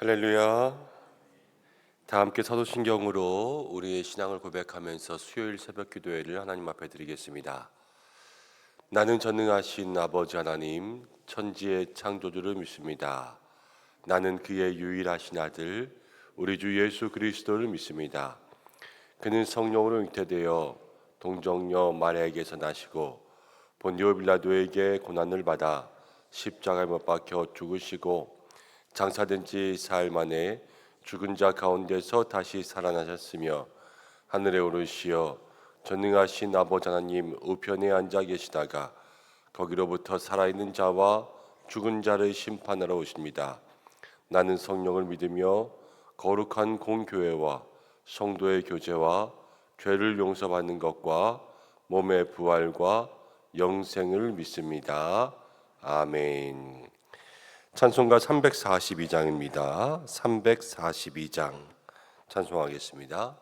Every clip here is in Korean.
할렐루야. 다 함께 사도신경으로 우리의 신앙을 고백하면서 수요일 새벽 기도회를 하나님 앞에 드리겠습니다. 나는 전능하신 아버지 하나님, 천지의 창조주를 믿습니다. 나는 그의 유일하신 아들, 우리 주 예수 그리스도를 믿습니다. 그는 성령으로 잉태되어 동정녀 마리아에게서 나시고 본디오 빌라도에게 고난을 받아 십자가에 못 박혀 죽으시고 장사된 지 사흘 만에 죽은 자 가운데서 다시 살아나셨으며 하늘에 오르시어 전능하신 아버지 하나님 우편에 앉아 계시다가 거기로부터 살아있는 자와 죽은 자를 심판하러 오십니다. 나는 성령을 믿으며 거룩한 공교회와 성도의 교제와 죄를 용서받는 것과 몸의 부활과 영생을 믿습니다. 아멘. 찬송가 342장입니다. 342장 찬송하겠습니다.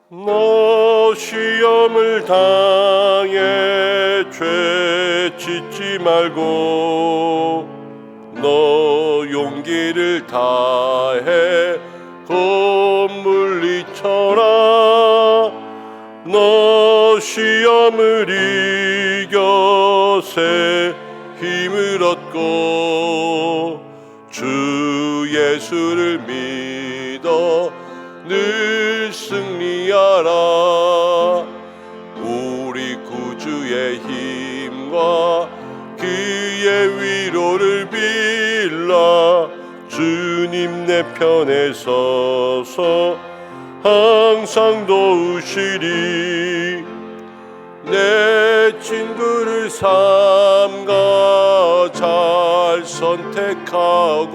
너 시험을 당해 죄 짓지 말고 너 용기를 다해 곧 물리쳐라. 너 시험을 이겨 새 힘을 얻고 주 예수를 믿어 늘 승리하라. 우리 구주의 힘과 그의 위로를 빌라. 주님 내 편에 서서 항상 도우시리. 내 친구를 삼가 잘 선택하고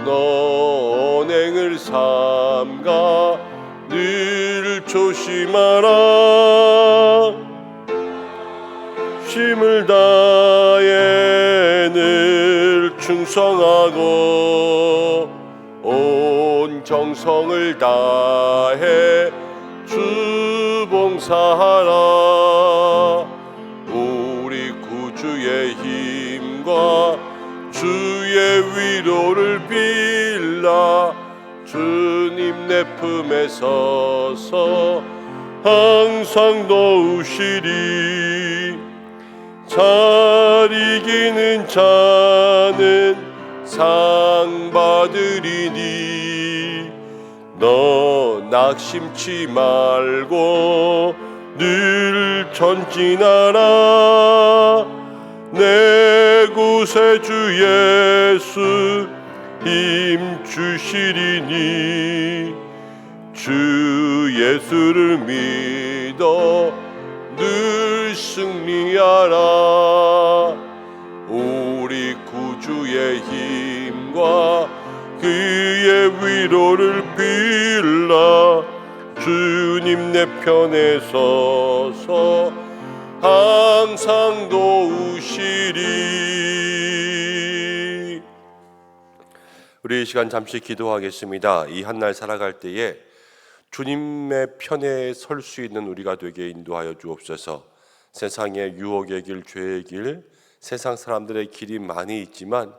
너 언행을 삼가 늘 조심하라. 힘을 다해 늘 충성하고 온 정성을 다해 주 봉사하라. 우리 구주의 힘과 주의 위로를 빌라. 주님 내 품에 서서 항상 도우시리. 잘 이기는 자는 상 받으리니 너 낙심치 말고 늘 전진하라. 내 구세주 예수 힘 주시리니 주 예수를 믿어 늘 승리하라. 우리 구주의 힘과 그의 위로를 빌라. 주님 내 편에 서서 항상 도우시리. 우리 이 시간 잠시 기도하겠습니다. 이 한날 살아갈 때에 주님의 편에 설 수 있는 우리가 되게 인도하여 주옵소서. 세상의 유혹의 길, 죄의 길, 세상 사람들의 길이 많이 있지만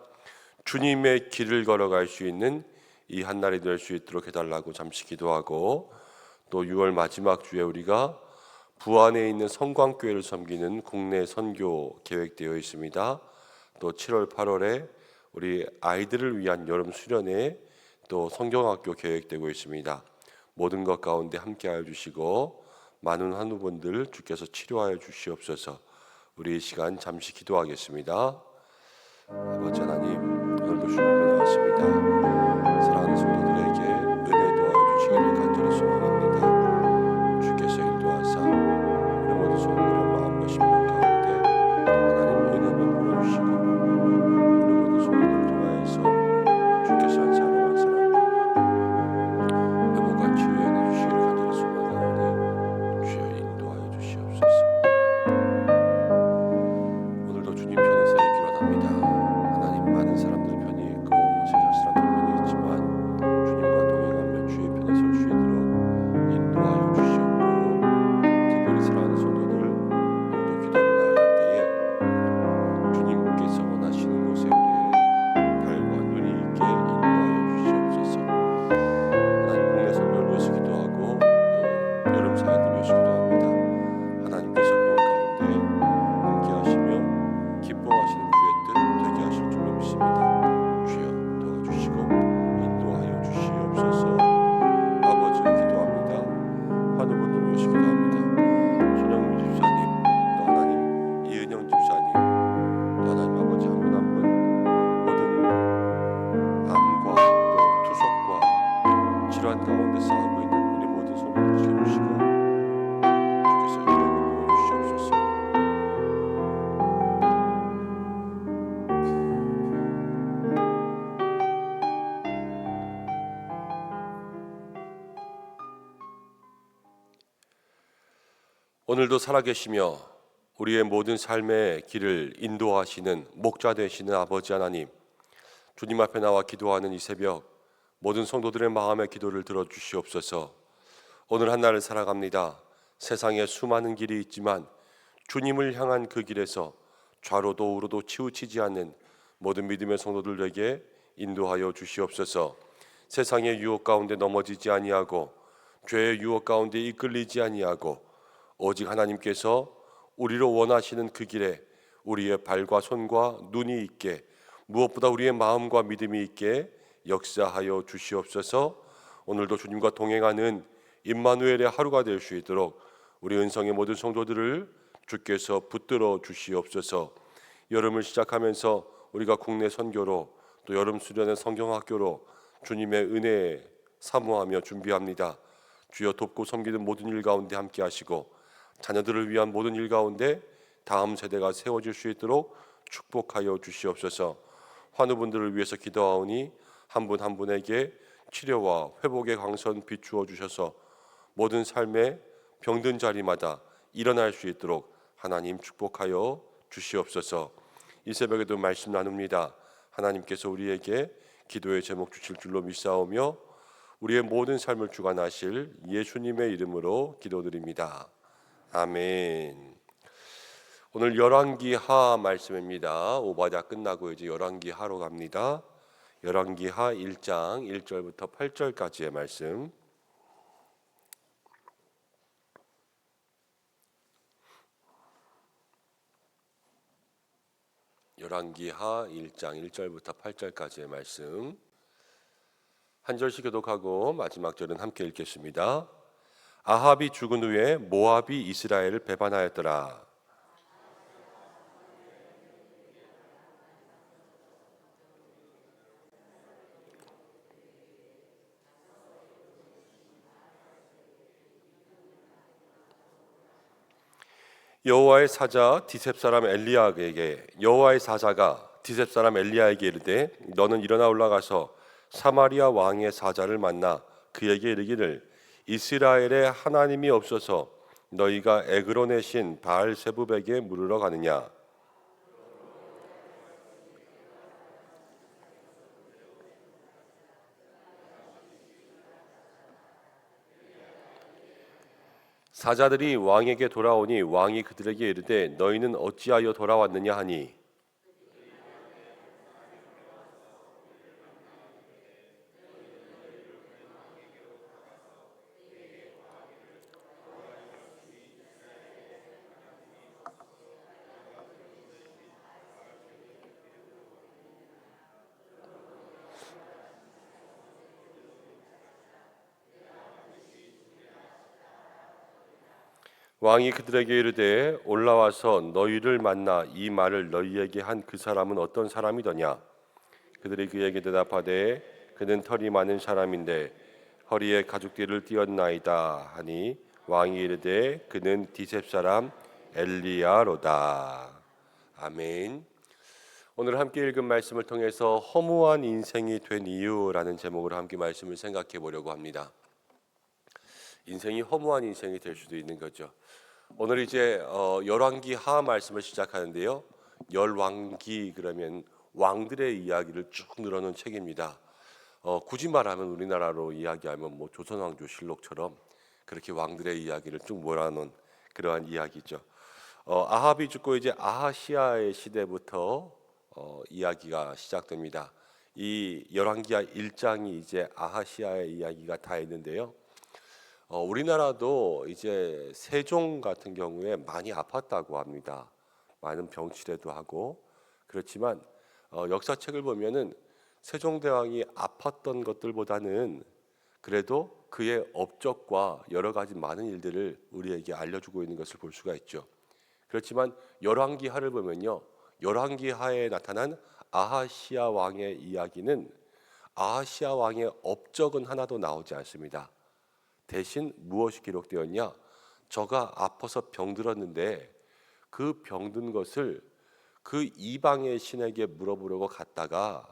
주님의 길을 걸어갈 수 있는 이 한날이 될 수 있도록 해달라고 잠시 기도하고, 또 6월 마지막 주에 우리가 부안에 있는 성광교회를 섬기는 국내 선교 계획되어 있습니다. 또 7월, 8월에 우리 아이들을 위한 여름 수련회 또 성경학교 계획되고 있습니다. 모든 것 가운데 함께하여 주시고 많은 환우분들 주께서 치료하여 주시옵소서. 우리 이 시간 잠시 기도하겠습니다. 아버지 하나님, 오늘도 주님께 나왔습니다. 사랑하는 성도들에게 은혜 도와여 주시기를 간절히 소망합니다. 주께서 인도하사 우리 모두 소원으로 마음과 심령 가운데 하나님 은혜만 부어주시고 우리 모두 소원을 통하여서 주께서 한 사람 한 사람 회복과 치유해 주시기를 간절히 소망하오니 주여 인도하여 주시옵소서. 오늘도 주님 편에서 있기로 합니다. 하나님, 많은 사람들 편이 있고 세상 사람들 오늘도 살아계시며 우리의 모든 삶의 길을 인도하시는 목자 되시는 아버지 하나님, 주님 앞에 나와 기도하는 이 새벽 모든 성도들의 마음의 기도를 들어주시옵소서. 오늘 한날을 살아갑니다. 세상에 수많은 길이 있지만 주님을 향한 그 길에서 좌로도 우로도 치우치지 않는 모든 믿음의 성도들에게 인도하여 주시옵소서. 세상의 유혹 가운데 넘어지지 아니하고 죄의 유혹 가운데 이끌리지 아니하고 오직 하나님께서 우리로 원하시는 그 길에 우리의 발과 손과 눈이 있게, 무엇보다 우리의 마음과 믿음이 있게 역사하여 주시옵소서. 오늘도 주님과 동행하는 임마누엘의 하루가 될 수 있도록 우리 은성의 모든 성도들을 주께서 붙들어 주시옵소서. 여름을 시작하면서 우리가 국내 선교로 또 여름 수련회 성경학교로 주님의 은혜에 사모하며 준비합니다. 주여 돕고 섬기는 모든 일 가운데 함께 하시고 자녀들을 위한 모든 일 가운데 다음 세대가 세워질 수 있도록 축복하여 주시옵소서. 환우분들을 위해서 기도하오니 한 분 한 분에게 치료와 회복의 광선 비추어 주셔서 모든 삶의 병든 자리마다 일어날 수 있도록 하나님 축복하여 주시옵소서. 이 새벽에도 말씀 나눕니다. 하나님께서 우리에게 기도의 제목 주실 줄로 믿사오며 우리의 모든 삶을 주관하실 예수님의 이름으로 기도드립니다. 아멘. 오늘 열왕기하 말씀입니다. 오바댜 끝나고 이제 열왕기하로 갑니다. 열왕기하 1장 1절부터 8절까지의 말씀. 열왕기하 1장 1절부터 8절까지의 말씀. 한 절씩 교독하고 마지막 절은 함께 읽겠습니다. 아합이 죽은 후에 모압이 이스라엘을 배반하였더라. 여호와의 사자 디셉 사람 엘리야에게 여호와의 사자가 디셉 사람 엘리야에게 이르되 너는 일어나 올라가서 사마리아 왕의 사자를 만나 그에게 이르기를 이스라엘에 하나님이 없어서 너희가 에그론의 신 바알세붑에게 물으러 가느냐. 사자들이 왕에게 돌아오니 왕이 그들에게 이르되 너희는 어찌하여 돌아왔느냐 하니 왕이 그들에게 이르되 올라와서 너희를 만나 이 말을 너희에게 한 그 사람은 어떤 사람이더냐. 그들이 그에게 대답하되 그는 털이 많은 사람인데 허리에 가죽띠를 띠었나이다 하니 왕이 이르되 그는 디셉 사람 엘리야로다. 아멘. 오늘 함께 읽은 말씀을 통해서 허무한 인생이 된 이유라는 제목으로 함께 말씀을 생각해 보려고 합니다. 인생이 허무한 인생이 될 수도 있는 거죠. 오늘 이제 열왕기 하 말씀을 시작하는데요. 열왕기 그러면 왕들의 이야기를 쭉 늘어놓은 책입니다. 굳이 말하면 우리나라로 이야기하면 뭐 조선왕조실록처럼 그렇게 왕들의 이야기를 쭉 몰아놓은 그러한 이야기죠. 아합이 죽고 이제 아하시아의 시대부터 이야기가 시작됩니다. 이 열왕기하 1장이 이제 아하시아의 이야기가 다 있는데요. 우리나라도 이제 세종 같은 경우에 많이 아팠다고 합니다. 많은 병치레도 하고 그렇지만 역사책을 보면은 세종대왕이 아팠던 것들보다는 그래도 그의 업적과 여러 가지 많은 일들을 우리에게 알려주고 있는 것을 볼 수가 있죠. 그렇지만 열왕기하를 보면요, 열왕기하에 나타난 아하시아 왕의 이야기는 아하시아 왕의 업적은 하나도 나오지 않습니다. 대신 무엇이 기록되었냐? 저가 아파서 병들었는데 그 병든 것을 그 이방의 신에게 물어보려고 갔다가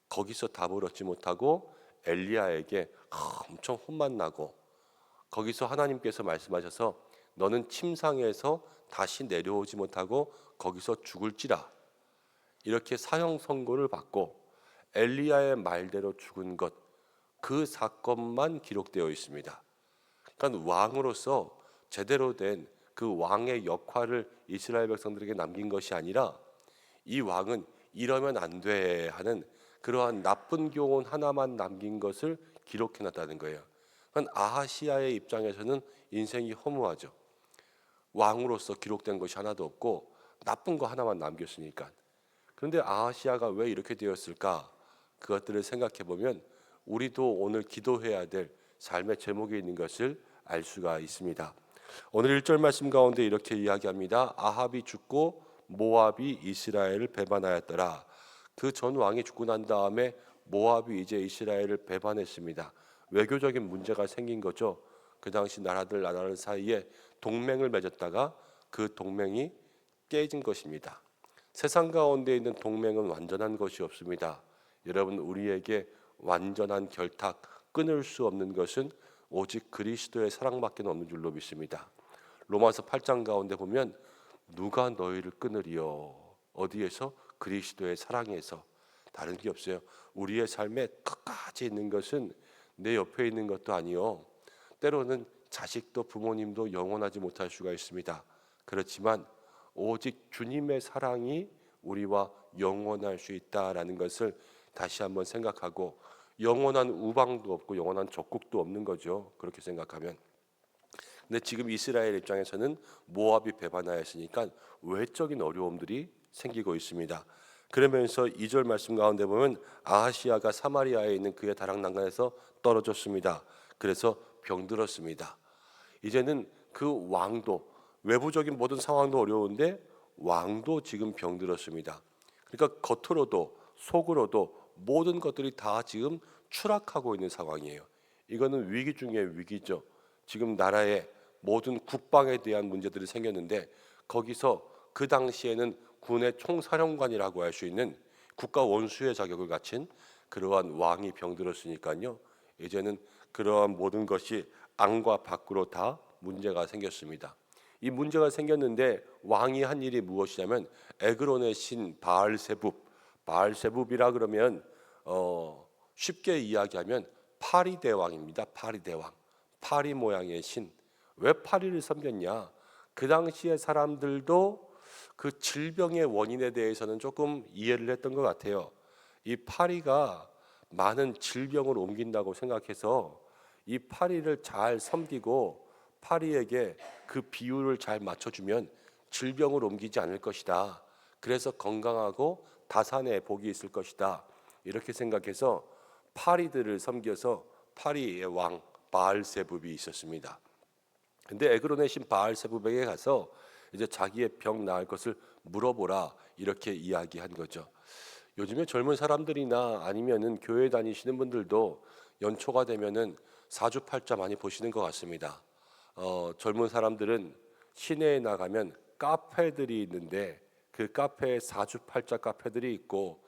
거기서 답을 얻지 못하고 엘리야에게 엄청 혼만 나고 거기서 하나님께서 말씀하셔서 너는 침상에서 다시 내려오지 못하고 거기서 죽을지라. 이렇게 사형 선고를 받고 엘리야의 말대로 죽은 것, 그 사건만 기록되어 있습니다. 그러니까 왕으로서 제대로 된 그 왕의 역할을 이스라엘 백성들에게 남긴 것이 아니라 이 왕은 이러면 안 돼 하는 그러한 나쁜 교훈 하나만 남긴 것을 기록해놨다는 거예요. 그러니까 아하시아의 입장에서는 인생이 허무하죠. 왕으로서 기록된 것이 하나도 없고 나쁜 거 하나만 남겼으니까. 그런데 아하시아가 왜 이렇게 되었을까? 그것들을 생각해 보면 우리도 오늘 기도해야 될 삶의 제목에 있는 것을 알 수가 있습니다. 오늘 1절 말씀 가운데 이렇게 이야기합니다. 아합이 죽고 모압이 이스라엘을 배반하였더라. 그 전 왕이 죽고 난 다음에 모압이 이제 이스라엘을 배반했습니다. 외교적인 문제가 생긴 거죠. 그 당시 나라들 사이에 동맹을 맺었다가 그 동맹이 깨진 것입니다. 세상 가운데 있는 동맹은 완전한 것이 없습니다. 여러분, 우리에게 완전한 결탁, 끊을 수 없는 것은 오직 그리스도의 사랑밖에 없는 줄로 믿습니다. 로마서 8장 가운데 보면 누가 너희를 끊으리요? 어디에서? 그리스도의 사랑에서. 다른 게 없어요. 우리의 삶에 끝까지 있는 것은 내 옆에 있는 것도 아니요. 때로는 자식도 부모님도 영원하지 못할 수가 있습니다. 그렇지만 오직 주님의 사랑이 우리와 영원할 수 있다라는 것을 다시 한번 생각하고, 영원한 우방도 없고 영원한 적국도 없는 거죠. 그렇게 생각하면. 근데 지금 이스라엘 입장에서는 모압이 배반하였으니까 외적인 어려움들이 생기고 있습니다. 그러면서 2절 말씀 가운데 보면 아하시아가 사마리아에 있는 그의 다락난간에서 떨어졌습니다. 그래서 병들었습니다. 이제는 그 왕도, 외부적인 모든 상황도 어려운데 왕도 지금 병들었습니다. 그러니까 겉으로도 속으로도 모든 것들이 다 지금 추락하고 있는 상황이에요. 이거는 위기 중에 위기죠. 지금 나라의 모든 국방에 대한 문제들이 생겼는데, 거기서 그 당시에는 군의 총사령관이라고 할 수 있는 국가 원수의 자격을 갖춘 그러한 왕이 병들었으니까요. 이제는 그러한 모든 것이 안과 밖으로 다 문제가 생겼습니다. 이 문제가 생겼는데 왕이 한 일이 무엇이냐면 에그론의 신 바알세붑이라 그러면 쉽게 이야기하면 파리 대왕입니다. 파리 대왕, 파리 모양의 신. 왜 파리를 섬겼냐? 그 당시의 사람들도 그 질병의 원인에 대해서는 조금 이해를 했던 것 같아요. 이 파리가 많은 질병을 옮긴다고 생각해서 이 파리를 잘 섬기고 파리에게 그 비율을 잘 맞춰주면 질병을 옮기지 않을 것이다. 그래서 건강하고 다산의 복이 있을 것이다. 이렇게 생각해서 파리들을 섬겨서 파리의 왕 바알세붑이 있었습니다. 근데 에그론의 신 바알세붑에게 가서 이제 자기의 병 나을 것을 물어보라, 이렇게 이야기한 거죠. 요즘에 젊은 사람들이나 아니면은 교회 다니시는 분들도 연초가 되면은 사주팔자 많이 보시는 것 같습니다. 젊은 사람들은 시내에 나가면 카페들이 있는데 그 카페에 사주팔자 카페들이 있고,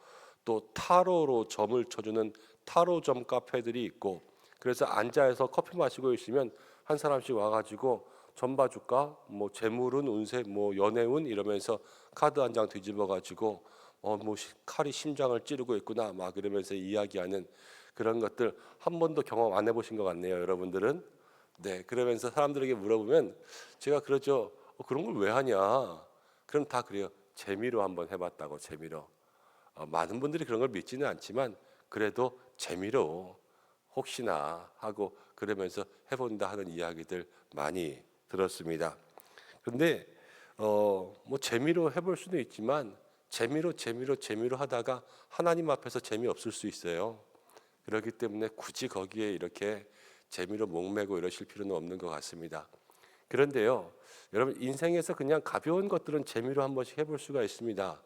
또 타로로 점을 쳐주는 타로점 카페들이 있고, 그래서 앉아서 커피 마시고 있으면 한 사람씩 와가지고 점 봐줄까? 뭐 재물운, 운세, 뭐 연애운 이러면서 카드 한 장 뒤집어가지고 뭐 칼이 심장을 찌르고 있구나 막 이러면서 이야기하는 그런 것들 한 번도 경험 안 해보신 것 같네요, 여러분들은. 네, 그러면서 사람들에게 물어보면 제가 그러죠. 그런 걸 왜 하냐? 그럼 다 그래요. 재미로 한번 해봤다고, 재미로. 많은 분들이 그런 걸 믿지는 않지만 그래도 재미로 혹시나 하고 그러면서 해본다 하는 이야기들 많이 들었습니다. 그런데 뭐 재미로 해볼 수도 있지만 재미로 하다가 하나님 앞에서 재미없을 수 있어요. 그렇기 때문에 굳이 거기에 이렇게 재미로 목매고 이러실 필요는 없는 것 같습니다. 그런데요, 여러분, 인생에서 그냥 가벼운 것들은 재미로 한 번씩 해볼 수가 있습니다.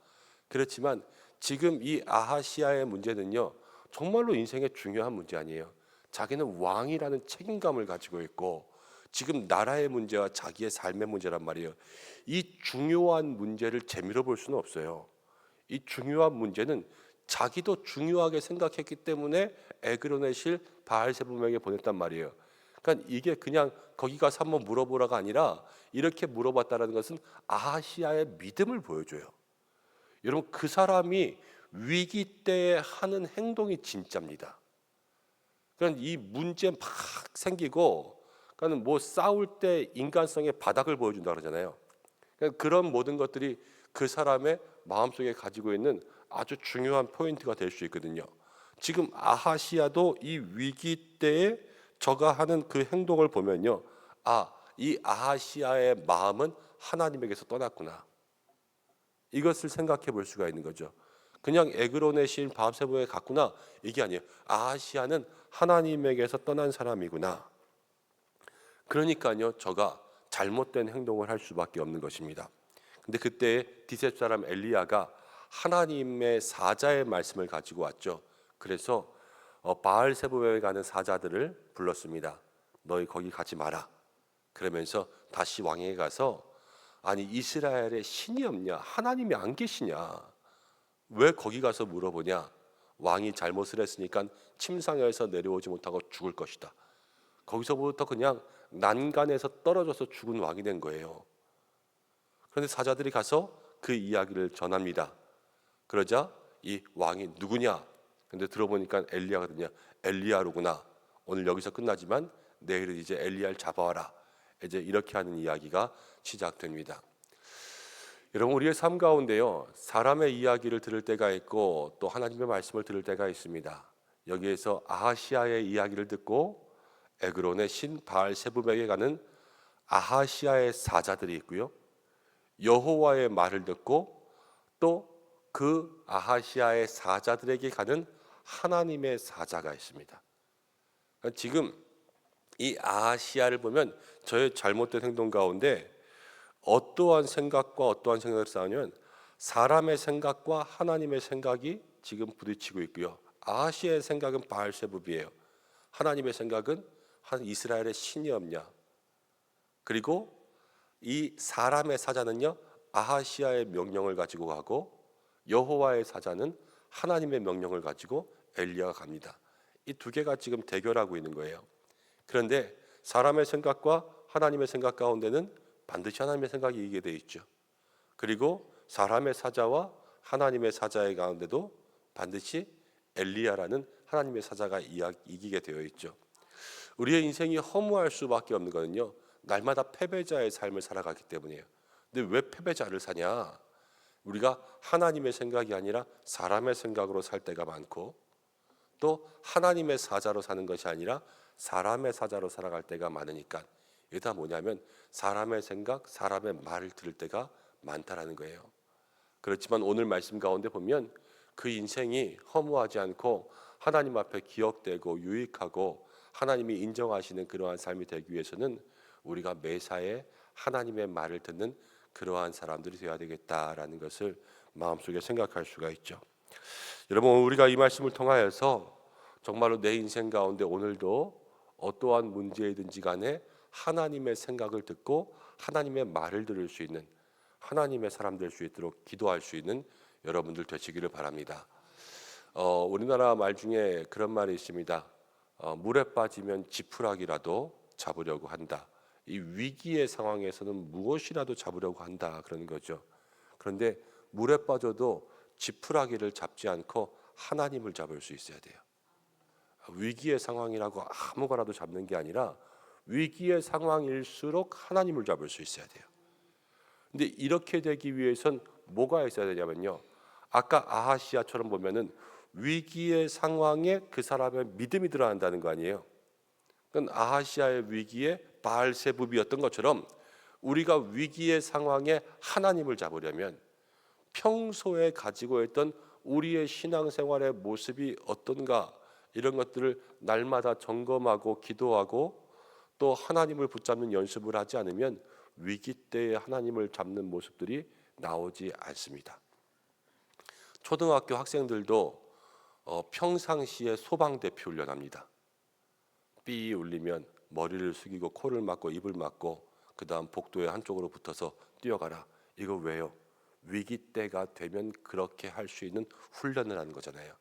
그렇지만 지금 이 아하시아의 문제는요, 정말로 인생의 중요한 문제 아니에요. 자기는 왕이라는 책임감을 가지고 있고 지금 나라의 문제와 자기의 삶의 문제란 말이에요. 이 중요한 문제를 재미로 볼 수는 없어요. 이 중요한 문제는 자기도 중요하게 생각했기 때문에 에그론의 실 바알세붑에게 보냈단 말이에요. 그러니까 이게 그냥 거기 가서 한번 물어보라가 아니라 이렇게 물어봤다는 것은 아하시아의 믿음을 보여줘요. 여러분, 그 사람이 위기 때에 하는 행동이 진짜입니다. 그러니까 이 문제 막 생기고, 그러니까 뭐 싸울 때 인간성의 바닥을 보여준다 그러잖아요. 그러니까 그런 모든 것들이 그 사람의 마음속에 가지고 있는 아주 중요한 포인트가 될 수 있거든요. 지금 아하시아도 이 위기 때에 저가 하는 그 행동을 보면요, 이 아하시아의 마음은 하나님에게서 떠났구나, 이것을 생각해 볼 수가 있는 거죠. 그냥 에그론의 시인 바알세부에 갔구나, 이게 아니에요. 아하시아는 하나님에게서 떠난 사람이구나. 그러니까요, 저가 잘못된 행동을 할 수밖에 없는 것입니다. 근데 그때 디셉 사람 엘리야가 하나님의 사자의 말씀을 가지고 왔죠. 그래서 바알세부에 가는 사자들을 불렀습니다. 너희 거기 가지 마라. 그러면서 다시 왕에게 가서, 아니 이스라엘에 신이 없냐, 하나님이 안 계시냐, 왜 거기 가서 물어보냐, 왕이 잘못을 했으니까 침상에서 내려오지 못하고 죽을 것이다. 거기서부터 그냥 난간에서 떨어져서 죽은 왕이 된 거예요. 그런데 사자들이 가서 그 이야기를 전합니다. 그러자 이 왕이 누구냐? 근데 들어보니까 엘리야거든요. 엘리야로구나. 오늘 여기서 끝나지만 내일은 이제 엘리야를 잡아와라. 이제 이렇게 하는 이야기가 시작됩니다. 여러분, 우리의 삶 가운데요, 사람의 이야기를 들을 때가 있고 또 하나님의 말씀을 들을 때가 있습니다. 여기에서 아하시아의 이야기를 듣고 에그론의 신 바알세부백에 가는 아하시아의 사자들이 있고요, 여호와의 말을 듣고 또 그 아하시아의 사자들에게 가는 하나님의 사자가 있습니다. 그러니까 지금 이 아하시아를 보면 저의 잘못된 행동 가운데 어떠한 생각과 어떠한 생각을 쌓으면 사람의 생각과 하나님의 생각이 지금 부딪히고 있고요. 아하시아의 생각은 바알세부비예요. 하나님의 생각은 이스라엘의 신이 없냐. 그리고 이 사람의 사자는요, 아하시아의 명령을 가지고 가고 여호와의 사자는 하나님의 명령을 가지고 엘리야가 갑니다. 이 두 개가 지금 대결하고 있는 거예요. 그런데 사람의 생각과 하나님의 생각 가운데는 반드시 하나님의 생각이 이기게 돼 있죠. 그리고 사람의 사자와 하나님의 사자의 가운데도 반드시 엘리야라는 하나님의 사자가 이기게 되어 있죠. 우리의 인생이 허무할 수밖에 없는 거는요, 날마다 패배자의 삶을 살아가기 때문이에요. 근데 왜 패배자를 사냐? 우리가 하나님의 생각이 아니라 사람의 생각으로 살 때가 많고, 또 하나님의 사자로 사는 것이 아니라 사람의 사자로 살아갈 때가 많으니까, 이게 다 뭐냐면 사람의 생각, 사람의 말을 들을 때가 많다라는 거예요. 그렇지만 오늘 말씀 가운데 보면 그 인생이 허무하지 않고 하나님 앞에 기억되고 유익하고 하나님이 인정하시는 그러한 삶이 되기 위해서는 우리가 매사에 하나님의 말을 듣는 그러한 사람들이 되어야 되겠다라는 것을 마음속에 생각할 수가 있죠. 여러분, 우리가 이 말씀을 통하여서 정말로 내 인생 가운데 오늘도 어떠한 문제이든지 간에 하나님의 생각을 듣고 하나님의 말을 들을 수 있는 하나님의 사람 될 수 있도록 기도할 수 있는 여러분들 되시기를 바랍니다. 우리나라 말 중에 그런 말이 있습니다. 물에 빠지면 지푸라기라도 잡으려고 한다. 이 위기의 상황에서는 무엇이라도 잡으려고 한다, 그런 거죠. 그런데 물에 빠져도 지푸라기를 잡지 않고 하나님을 잡을 수 있어야 돼요. 위기의 상황이라고 아무거나도 잡는 게 아니라 위기의 상황일수록 하나님을 잡을 수 있어야 돼요. 근데 이렇게 되기 위해선 뭐가 있어야 되냐면요, 아까 아하시아처럼 보면은 위기의 상황에 그 사람의 믿음이 들어간다는 거 아니에요. 그러니까 아하시아의 위기에 바알세부비였던 것처럼 우리가 위기의 상황에 하나님을 잡으려면 평소에 가지고 있던 우리의 신앙생활의 모습이 어떤가, 이런 것들을 날마다 점검하고 기도하고 또 하나님을 붙잡는 연습을 하지 않으면 위기 때에 하나님을 잡는 모습들이 나오지 않습니다. 초등학교 학생들도 평상시에 소방대피 훈련합니다. 삐 울리면 머리를 숙이고 코를 막고 입을 막고 그 다음 복도의 한쪽으로 붙어서 뛰어가라. 이거 왜요? 위기 때가 되면 그렇게 할 수 있는 훈련을 하는 거잖아요.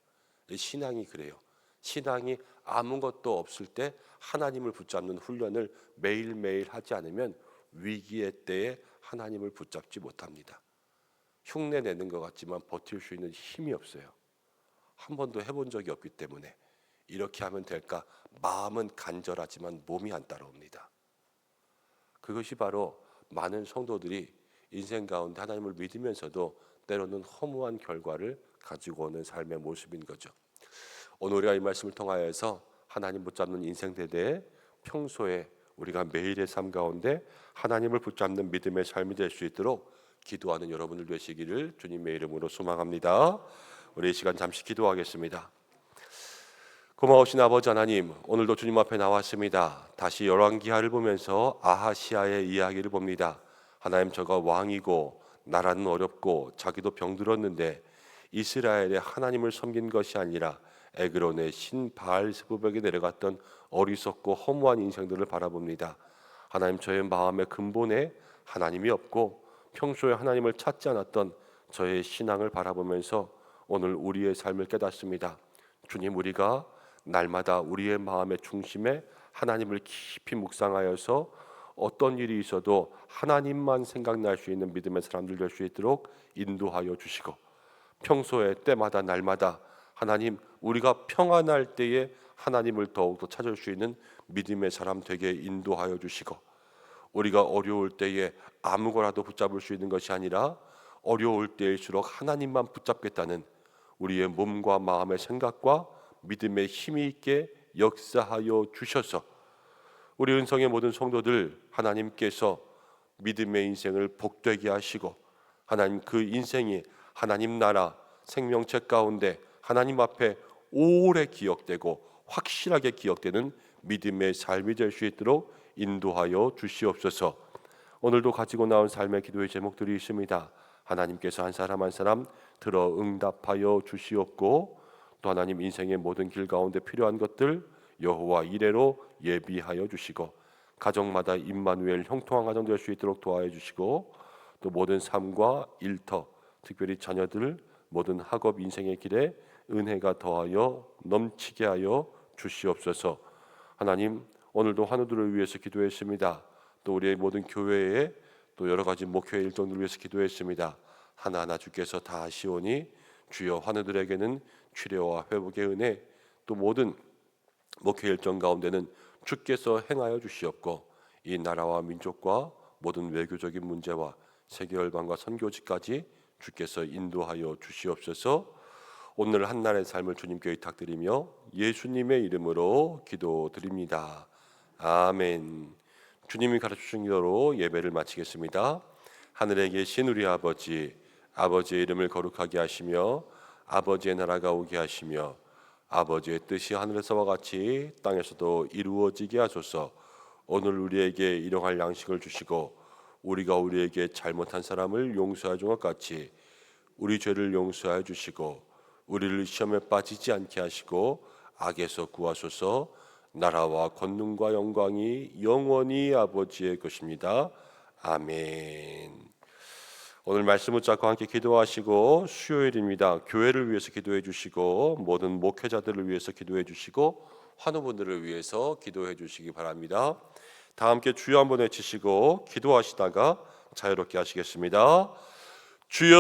신앙이 그래요. 신앙이 아무것도 없을 때 하나님을 붙잡는 훈련을 매일매일 하지 않으면 위기의 때에 하나님을 붙잡지 못합니다. 흉내 내는 것 같지만 버틸 수 있는 힘이 없어요. 한 번도 해본 적이 없기 때문에 이렇게 하면 될까? 마음은 간절하지만 몸이 안 따라옵니다. 그것이 바로 많은 성도들이 인생 가운데 하나님을 믿으면서도 때로는 허무한 결과를 가지고 오는 삶의 모습인 거죠. 오늘 우리가 이 말씀을 통하여서 하나님 붙잡는 인생 대대에 평소에 우리가 매일의 삶 가운데 하나님을 붙잡는 믿음의 삶이 될 수 있도록 기도하는 여러분들 되시기를 주님의 이름으로 소망합니다. 우리 이 시간 잠시 기도하겠습니다. 고마우신 아버지 하나님, 오늘도 주님 앞에 나왔습니다. 다시 열왕기하를 보면서 아하시아의 이야기를 봅니다. 하나님, 저가 왕이고 나라는 어렵고 자기도 병들었는데 이스라엘의 하나님을 섬긴 것이 아니라 에그론의 신 바알스부백에 내려갔던 어리석고 허무한 인생들을 바라봅니다. 하나님, 저의 마음의 근본에 하나님이 없고 평소에 하나님을 찾지 않았던 저의 신앙을 바라보면서 오늘 우리의 삶을 깨닫습니다. 주님, 우리가 날마다 우리의 마음의 중심에 하나님을 깊이 묵상하여서 어떤 일이 있어도 하나님만 생각날 수 있는 믿음의 사람들 될 수 있도록 인도하여 주시고, 평소에 때마다 날마다 하나님, 우리가 평안할 때에 하나님을 더욱더 찾을 수 있는 믿음의 사람 되게 인도하여 주시고, 우리가 어려울 때에 아무거나도 붙잡을 수 있는 것이 아니라 어려울 때일수록 하나님만 붙잡겠다는 우리의 몸과 마음의 생각과 믿음의 힘이 있게 역사하여 주셔서 우리 은성의 모든 성도들 하나님께서 믿음의 인생을 복되게 하시고, 하나님 그 인생이 하나님 나라 생명체 가운데 하나님 앞에 오래 기억되고 확실하게 기억되는 믿음의 삶이 될 수 있도록 인도하여 주시옵소서. 오늘도 가지고 나온 삶의 기도의 제목들이 있습니다. 하나님께서 한 사람 한 사람 들어 응답하여 주시옵고, 또 하나님 인생의 모든 길 가운데 필요한 것들 여호와 이레로 예비하여 주시고, 가정마다 임마누엘 형통한 가정 될 수 있도록 도와해 주시고, 또 모든 삶과 일터, 특별히 자녀들 모든 학업 인생의 길에 은혜가 더하여 넘치게 하여 주시옵소서. 하나님, 오늘도 환우들을 위해서 기도했습니다. 또 우리의 모든 교회에 또 여러 가지 목회 일정들을 위해서 기도했습니다. 하나하나 주께서 다 하시오니 주여, 환우들에게는 치료와 회복의 은혜, 또 모든 목회 일정 가운데는 주께서 행하여 주시옵고, 이 나라와 민족과 모든 외교적인 문제와 세계 열방과 선교지까지 주께서 인도하여 주시옵소서. 오늘 한날의 삶을 주님께 의탁드리며 예수님의 이름으로 기도드립니다. 아멘. 주님이 가르쳐주신 기도로 예배를 마치겠습니다. 하늘에 계신 우리 아버지, 아버지의 이름을 거룩하게 하시며 아버지의 나라가 오게 하시며 아버지의 뜻이 하늘에서와 같이 땅에서도 이루어지게 하소서. 오늘 우리에게 일용할 양식을 주시고 우리가 우리에게 잘못한 사람을 용서해 준 것 같이 우리 죄를 용서해 주시고 우리를 시험에 빠지지 않게 하시고 악에서 구하소서. 나라와 권능과 영광이 영원히 아버지의 것입니다. 아멘. 오늘 말씀 붙잡고 함께 기도하시고, 수요일입니다. 교회를 위해서 기도해 주시고 모든 목회자들을 위해서 기도해 주시고 환우분들을 위해서 기도해 주시기 바랍니다. 다 함께 주여 한번 외치시고 기도하시다가 자유롭게 하시겠습니다. 주여.